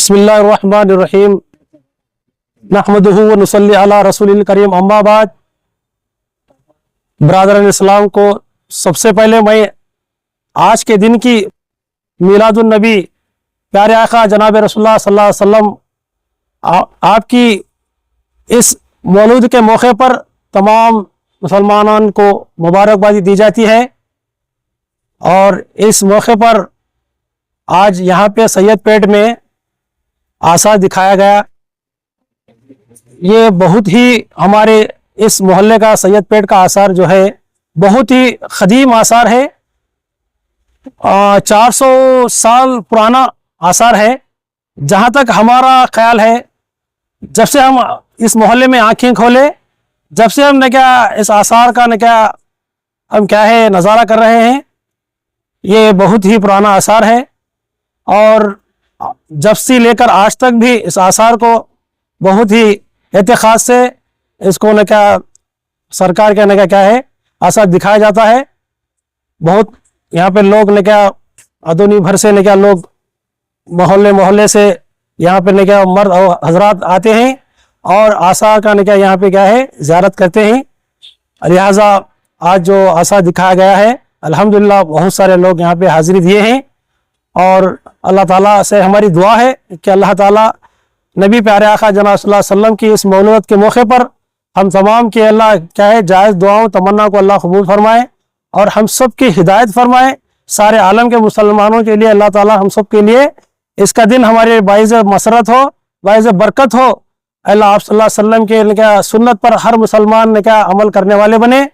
بسم اللہ الرحمن الرحیم نحمدہ و نصلی علی رسول الکریم اما بعد. برادران اسلام کو سب سے پہلے میں آج کے دن کی میلاد النبی پیارے آقا جناب رسول اللہ صلی اللہ علیہ وسلم آپ کی اس مولود کے موقع پر تمام مسلمانان کو مبارکبادی دی جاتی ہے. اور اس موقع پر آج یہاں پہ سید پیٹ میں آثار دکھایا گیا. یہ بہت ہی ہمارے اس محلے کا سید پیٹ کا آثار جو ہے بہت ہی قدیم آثار ہے. 400 سال پرانا آثار ہے. جہاں تک ہمارا خیال ہے جب سے ہم اس محلے میں آنکھیں کھولے جب سے ہم نے کیا اس آثار کا ہم کیا ہے نظارہ کر رہے ہیں. یہ بہت ہی پرانا آثار ہے اور جب سے لے کر آج تک بھی اس آثار کو بہت ہی احتیاط سے اس کو سرکار کے کیا ہے آثار دکھایا جاتا ہے. بہت یہاں پہ لوگ ادونی بھر سے لوگ محلے سے یہاں پہ مرد اور حضرات آتے ہیں اور آثار کا یہاں پہ کیا ہے زیارت کرتے ہیں. لہٰذا آج جو آثار دکھایا گیا ہے الحمدللہ بہت سارے لوگ یہاں پہ حاضری دیے ہیں. اور اللہ تعالیٰ سے ہماری دعا ہے کہ اللہ تعالیٰ نبی پیارے آقا جناب صلی اللہ علیہ وسلم کی اس مولود کے موقع پر ہم تمام کے اللہ کیا ہے جائز دعاؤں تمنا کو اللہ قبول فرمائے اور ہم سب کی ہدایت فرمائے. سارے عالم کے مسلمانوں کے لیے اللہ تعالیٰ ہم سب کے لیے اس کا دن ہمارے باعث مسرت ہو باعث برکت ہو. اللہ آپ صلی اللہ علیہ وسلم کے سنت پر ہر مسلمان عمل کرنے والے بنے.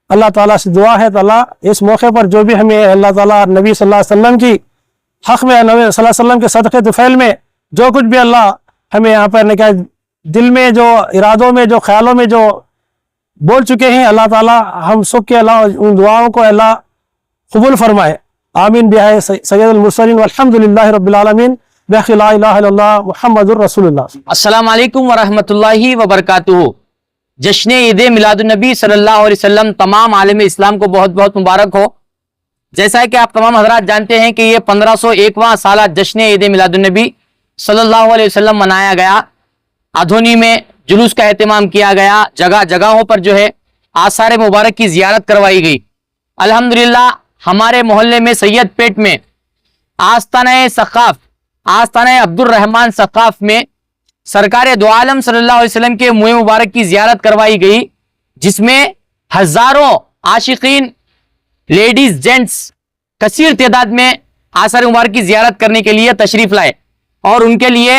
اللہ تعالیٰ سے دعا ہے تعالیٰ اس موقع پر جو بھی ہمیں اللہ تعالیٰ نبی صلی اللہ علیہ وسلم کی حق میں نبی صلی اللہ علیہ وسلم کے صدقے طفیل میں جو کچھ بھی اللہ ہمیں یہاں پر دل میں جو ارادوں میں جو خیالوں میں جو بول چکے ہیں اللہ تعالیٰ ہم سب کے اللہ ان دعاؤں کو اللہ قبول فرمائے. آمین بجاہ سید المرسلین والحمد للہ رب العالمین بحق لا الہ الا اللہ محمد الرسول اللہ. السلام علیکم ورحمۃ اللہ وبرکاتہ. جشن عید میلاد النبی صلی اللہ علیہ وسلم تمام عالم اسلام کو بہت بہت مبارک ہو. جیسا کہ آپ تمام حضرات جانتے ہیں کہ یہ 1501واں سالہ جشن عید میلاد النبی صلی اللہ علیہ وسلم منایا گیا. ادھونی میں جلوس کا اہتمام کیا گیا. جگہ جگہوں پر جو ہے آثار مبارک کی زیارت کروائی گئی. الحمدللہ ہمارے محلے میں سید پیٹ میں آستانہ سقاف آستانہ عبد الرحمن سقاف میں سرکار دو عالم صلی اللہ علیہ وسلم کے منہ مبارک کی زیارت کروائی گئی، جس میں ہزاروں عاشقین لیڈیز جینٹس کثیر تعداد میں آثار مبارک کی زیارت کرنے کے لیے تشریف لائے اور ان کے لیے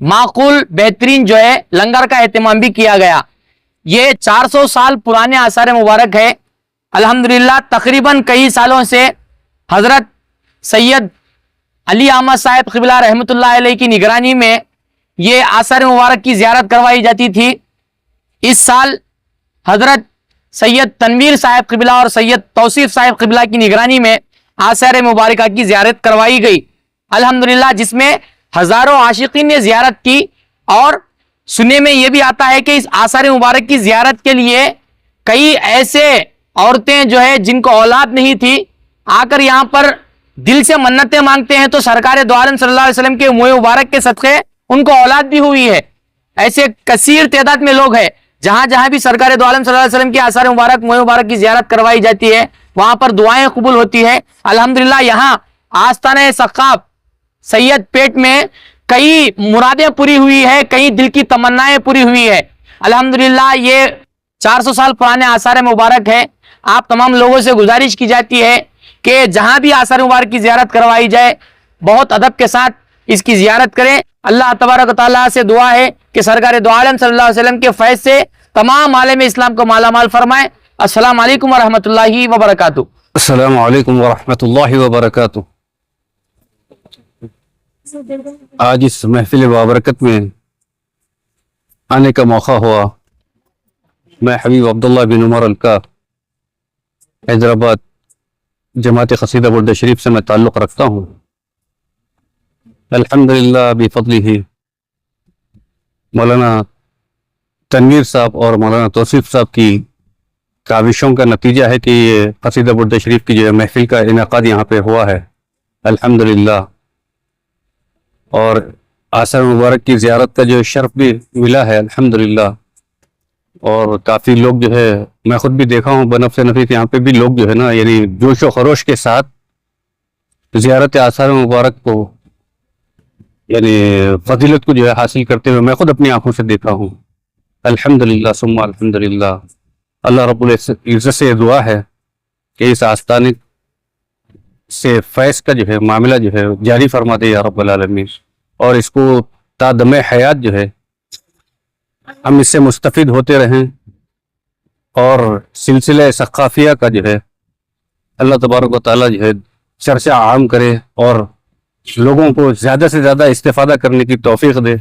معقول بہترین جو ہے لنگر کا اہتمام بھی کیا گیا. یہ 400 سال پرانے آثار مبارک ہے. الحمدللہ تقریباً کئی سالوں سے حضرت سید علی احمد صاحب قبلہ رحمۃ اللہ علیہ کی نگرانی میں یہ آثار مبارک کی زیارت کروائی جاتی تھی. اس سال حضرت سید تنویر صاحب قبلہ اور سید توصیف صاحب قبلہ کی نگرانی میں آثار مبارکہ کی زیارت کروائی گئی الحمدللہ، جس میں ہزاروں عاشقین نے زیارت کی. اور سننے میں یہ بھی آتا ہے کہ اس آثار مبارک کی زیارت کے لیے کئی ایسے عورتیں جو ہے جن کو اولاد نہیں تھی آ کر یہاں پر دل سے منتیں مانگتے ہیں تو سرکار دو عالم صلی اللہ علیہ وسلم کے منہ مبارک کے صدقے ان کو اولاد بھی ہوئی ہے. ایسے کثیر تعداد میں لوگ ہیں جہاں جہاں بھی سرکار دو عالم صلی اللہ علیہ وسلم کی آثار مبارک منہ مبارک کی زیارت کروائی جاتی ہے وہاں پر دعائیں قبول ہوتی ہے. الحمدللہ یہاں آستانہ سقاف سید پیٹ میں کئی مرادیں پوری ہوئی ہے، کئی دل کی تمنائیں پوری ہوئی ہے. الحمدللہ یہ 400 سال پرانے آثار مبارک ہے. آپ تمام لوگوں سے گزارش کی جاتی ہے کہ جہاں بھی آثار مبارک کی زیارت کروائی جائے بہت ادب کے ساتھ اس کی زیارت کریں. اللہ تبارک و تعالیٰ سے دعا ہے کہ سرکار دو عالم صلی اللہ علیہ وسلم کے فیض سے تمام عالم اسلام کو مالا مال فرمائے. السلام علیکم ورحمۃ اللہ وبرکاتہ. السلام علیکم ورحمۃ اللہ وبرکاتہ. آج اس محفل بابرکت میں آنے کا موقع ہوا. میں حبیب عبداللہ بن عمر الکا حیدرآباد جماعت قصیدہ برد شریف سے میں تعلق رکھتا ہوں. الحمدللہ بفضلہ مولانا تنویر صاحب اور مولانا توصیف صاحب کی کاوشوں کا نتیجہ ہے کہ یہ قصیدہ برد شریف کی جو محفل کا انعقاد یہاں پہ ہوا ہے الحمدللہ. اور آثار مبارک کی زیارت کا جو شرف بھی ملا ہے الحمدللہ، اور کافی لوگ جو ہے میں خود بھی دیکھا ہوں بنفس نفیس یہاں پہ بھی لوگ جو ہے نا یعنی جوش و خروش کے ساتھ زیارت آثار مبارک کو یعنی فضیلت کو جو ہے حاصل کرتے ہوئے میں خود اپنی آنکھوں سے دیکھا ہوں الحمدللہ ثم الحمدللہ۔ اللہ رب العزت سے دعا ہے کہ اس آستانے سے فیض کا جو ہے معاملہ جو ہے جاری فرما دے یا رب العالمین، اور اس کو تا دم حیات جو ہے ہم اس سے مستفید ہوتے رہیں، اور سلسلہ ثقافیہ کا جو ہے اللہ تبارک و تعالیٰ جو ہے چرچہ عام کرے اور لوگوں کو زیادہ سے زیادہ استفادہ کرنے کی توفیق دے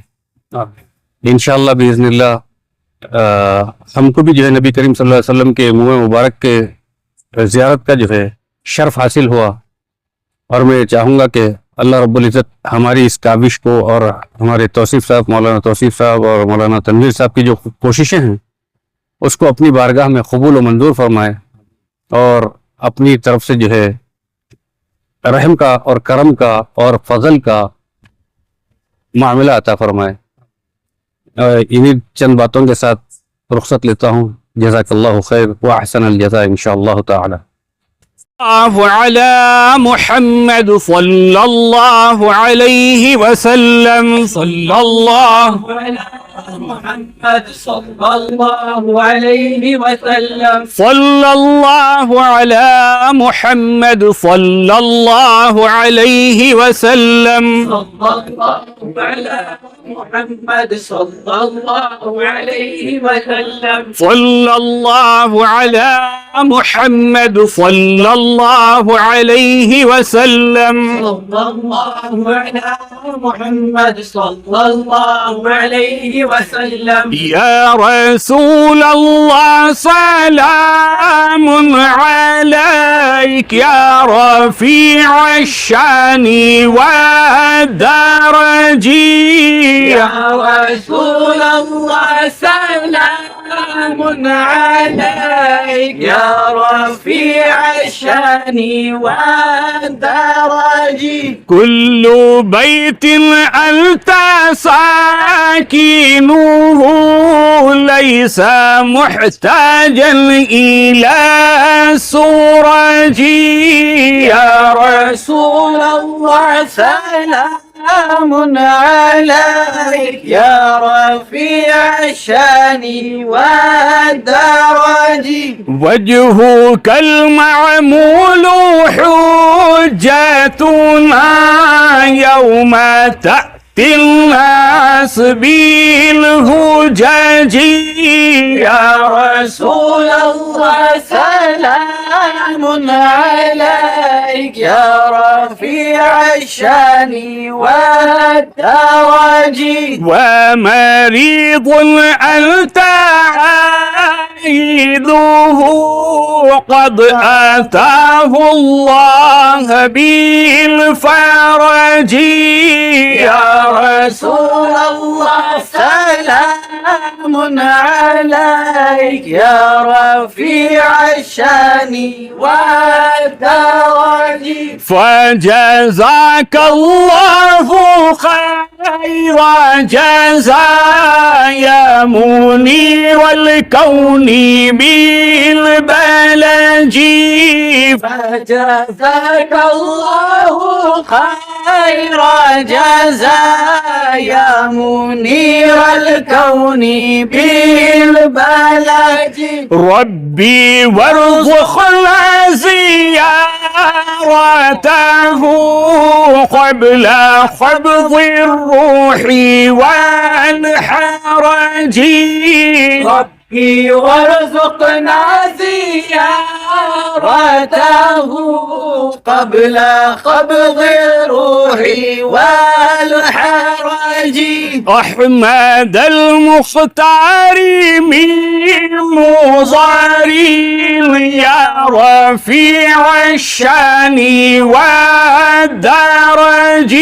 انشاءاللہ باذن اللہ۔ ہم کو بھی جو ہے نبی کریم صلی اللہ علیہ وسلم کے منہ مبارک کے زیارت کا جو ہے شرف حاصل ہوا، اور میں چاہوں گا کہ اللہ رب العزت ہماری اس کاوش کو اور ہمارے توصیف صاحب مولانا توصیف صاحب اور مولانا تنویر صاحب کی جو کوششیں ہیں اس کو اپنی بارگاہ میں قبول و منظور فرمائے، اور اپنی طرف سے جو ہے رحم کا اور کرم کا اور فضل کا معاملہ عطا فرمائے۔ انہی چند باتوں کے ساتھ رخصت لیتا ہوں۔ جزاک اللہ خیر واحسن الجزاء انشاءاللہ تعالی۔ على محمد صلى الله عليه وسلم، صلى الله على محمد صلى الله عليه وسلم، صلى الله على محمد صلى الله عليه وسلم، صلى الله على محمد صلى الله عليه وسلم، صلى الله على محمد صلى الله عليه وسلم، صلى الله على محمد صلى الله عليه وسلم، يا رسول الله سلام عليك يا رفيع الشان والدرج، يا رسول الله سلام عليك يا رفيع الشان والدرج، كل بيت أنت ساكنه ليس محتاجا إلى سرج، يا رسول الله سلام عليك يا رفيع الشان والدرج، وجهك المعمول حجتنا يوم تأتي الناس بالهجج، يا رسول الله سلام عليك يا رفيع الشان والدرج، ومريض أنت عائده قد أتاه الله بالفرج، يا رسول الله سلام عليك يا رفيع الشان والدرج، فجزاك الله خير جزاء يا منير الكون بالبلج، فجزاك الله خير جزاء يا منير الكون بالبلج، ربي وارزقنا زيارته قبل قبض الروح والحرج، ربي وارزقنا زيارته قبل قبض الروح والحرج، أحمد المختار من مضارين يا رفيع الشان والدرج،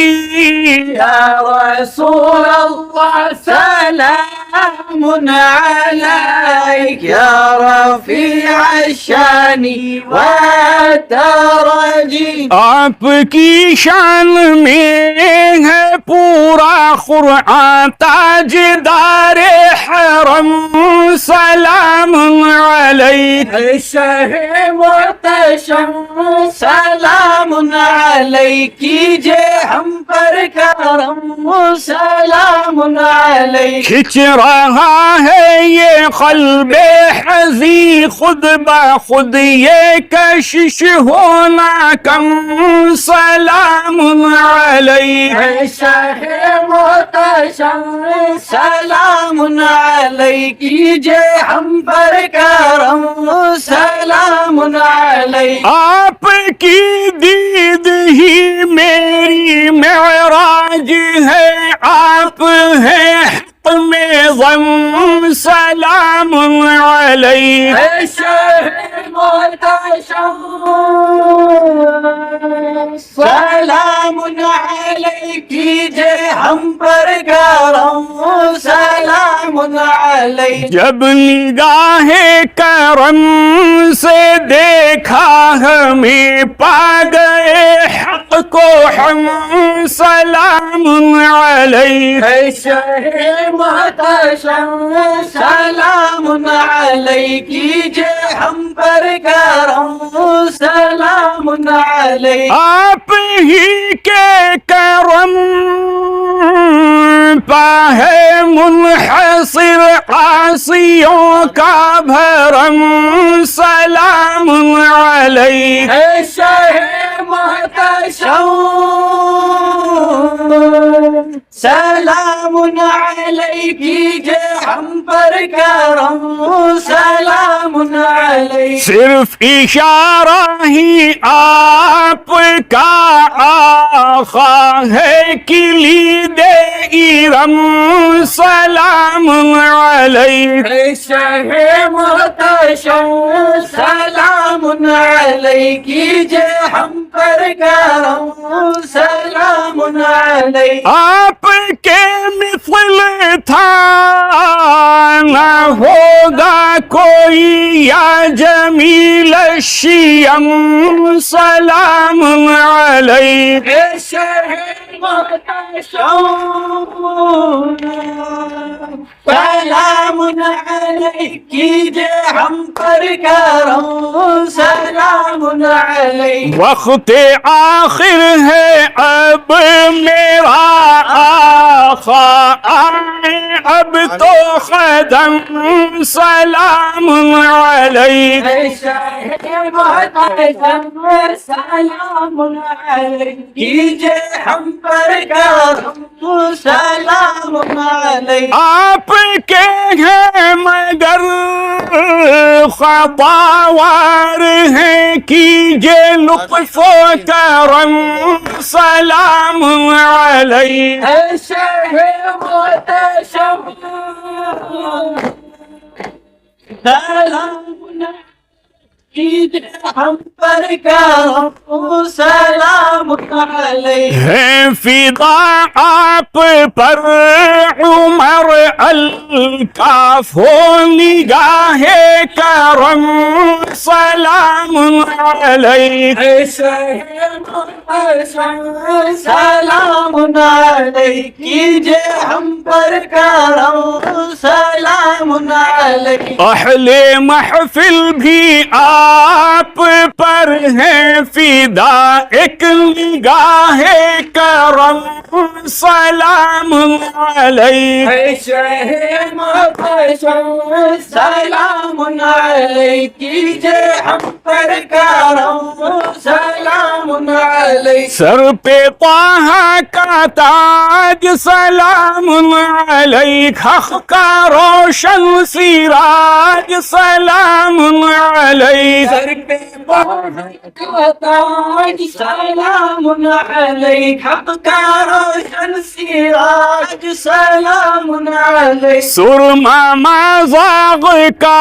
يا رسول الله سلام سلام عليك يا رفيع الشان والدرج. آپ کی شان میں ہے پورا قرآن تاجدار حرم سلام علیک. شہ محتشم سلام علیک کیجے ہم پر کرم سلام علیک. کھچ رہا ہے یہ قلب حزی خود بخود یہ کشش ہونا کم سلام علیک. شہ محتشم سلام علیک کیجے ہم پر کرم سلام علیک. آپ کی دید ہی میری معراج ہے آپ ہیں حق میں ضم سلام علیک. شہ محتشم سلام علیک کیجے ہم پر کرم سلام علیک. جب نگاہ کرم سے دیکھا ہمیں پا گئے حق کو ہم سلام علیک. شہ محتشم سلام علیک کیجے ہم پر کرم سلام علیک. آپ ہی کے کرم پا ہے منحصر عاصیوں کا بھرم سلام علیک. شہ محتشم سلام علیک کیجے ہم پر کرم سلام علیک. صرف اشارہ ہی آپ کا آقا ہے کلید ارم سلام علیک. شہ محتشم سلام علیک کیجے ہم پر کرم سلام علیک. آپ کے مثل تھا نہ ہوگا کوئی یا جمیل الشیم سلام علیک. شہ محتشم سلام علیک کیجے ہم پر کرم سلام علیک. وقت آخر ہے اب میرا آقا آئے اب تو قدم سلام علیک. شہ محتشم سلام علیک کیجے ہم پر کرم سلام علیک. آپ کے ہیں مگر خطاوار ہیں کیجے لطف و کرم سلام علیک. شہ محتشم سلام کیجے ہم پر کرم سلام علیک. ہے فدا آپ پر عمر الکاف ہو نگاہ کرم سلام علیک. شہ محتشم سلام علیک کیجے ہم پر کرم سلام علیک. اہل محفل بھی آپ پر ہیں فدا ایک نگاہ کرم سلام علیک. شہ محتشم سلام علیک کیجے ہم پر کرم سلام علیک. سر پہ طہ کا تاج سلام علیک حق کا روشن سراج سلام علیک. سر پہ طہ کا تاج سلام علیک حق کا روشن سراج سلام علیک. سرما مذاق کا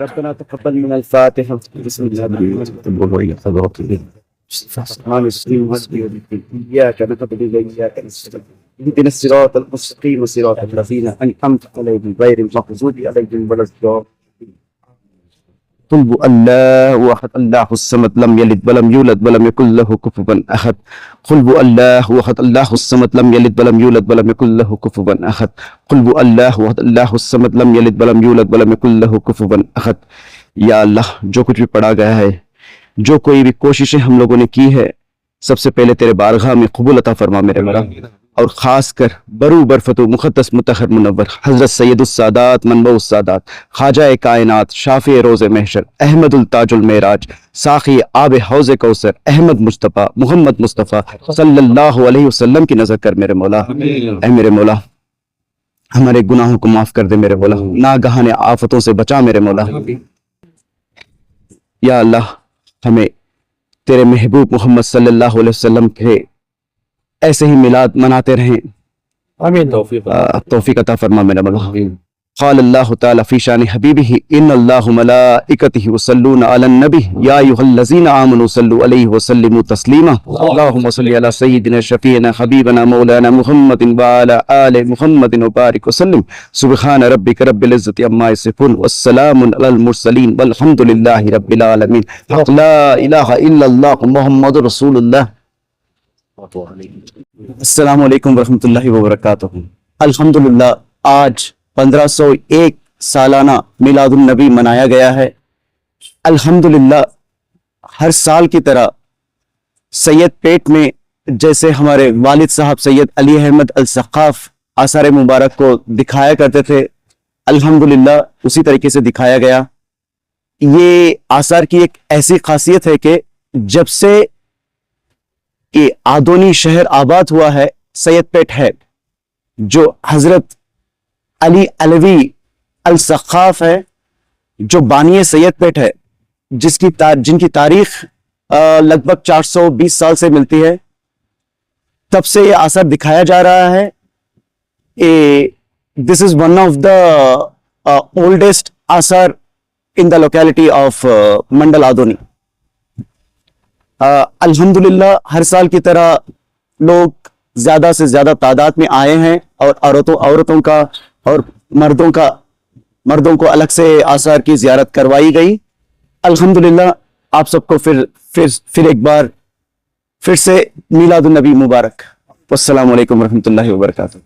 ربنا تقبل من الفاتحة بسم الله الرحمن الرحيم إياك نعبد وإياك نستعين اهدنا الصراط المستقيم صراط الذين أنعمت عليهم غير المغضوب عليهم ولا الضالين قل هو الله أحد الله الصمد لم يلد ولم يولد ولم يكن له كفوا أحد قل هو الله أحد الله الصمد لم يلد ولم يولد ولم يكن له كفوا أحد قل هو الله أحد الله الصمد لم يلد ولم يولد ولم يكن له كفوا أحد یا اللہ جو کچھ بھی پڑھا گیا ہے جو کوئی بھی کوششیں ہم لوگوں نے کی ہے سب سے پہلے تیرے بارگاہ میں قبول عطا فرما میرے مولا اور خاص کر برو برفتو مقدس مطہر منور حضرت سید السادات منبع السادات خواجہ کائنات شافع روز محشر احمد التاج المعراج ساقی آب حوض کوثر احمد مصطفیٰ محمد مصطفیٰ صلی اللہ علیہ وسلم کی نظر کر میرے مولا اے میرے مولا ہمارے گناہوں کو معاف کر دے میرے مولا ناگہانے آفتوں سے بچا میرے مولا یا اللہ ہمیں تیرے محبوب محمد صلی اللہ علیہ وسلم کے ایسے ہی میلاد مناتے رہیں آمین توفیق عطا فرما میرا مولا قال اللہ تعالی فی شان حبیبہ ان اللہ ملائکتہ یصلون علی النبی یا ایھا الذین آمنوا صلوا علیہ وسلموا تسلیما اللہم صل علی سیدنا شفیعنا حبیبنا مولانا محمد وعلی آل محمد وبارک وسلم سبحان ربک رب العزت عما یصفون والسلام علی المرسلین والحمد للہ رب العالمین لا الہ الا اللہ محمد رسول اللہ. السلام علیکم ورحمۃ اللہ وبرکاتہ. الحمدللہ آج 1501 سالانہ میلاد النبی منایا گیا ہے. الحمدللہ ہر سال کی طرح سید پیٹ میں جیسے ہمارے والد صاحب سید علی احمد السقاف آثار مبارک کو دکھایا کرتے تھے الحمدللہ اسی طریقے سے دکھایا گیا. یہ آثار کی ایک ایسی خاصیت ہے کہ جب سے یہ آدونی شہر آباد ہوا ہے سید پیٹ ہے جو حضرت علی علوی السقاف ہے جو بانی سید پیٹ ہے جن کی تاریخ لگ بھگ 420 سال سے ملتی ہے تب سے یہ آثار دکھایا جا رہا ہے. This is one of the oldest آثار in the locality of Mandal Adoni. الحمدللہ ہر سال کی طرح لوگ زیادہ سے زیادہ تعداد میں آئے ہیں اور عورتوں کا اور مردوں کو الگ سے آثار کی زیارت کروائی گئی. الحمدللہ آپ سب کو پھر ایک بار پھر سے میلاد النبی مبارک. والسلام علیکم ورحمۃ اللہ وبرکاتہ.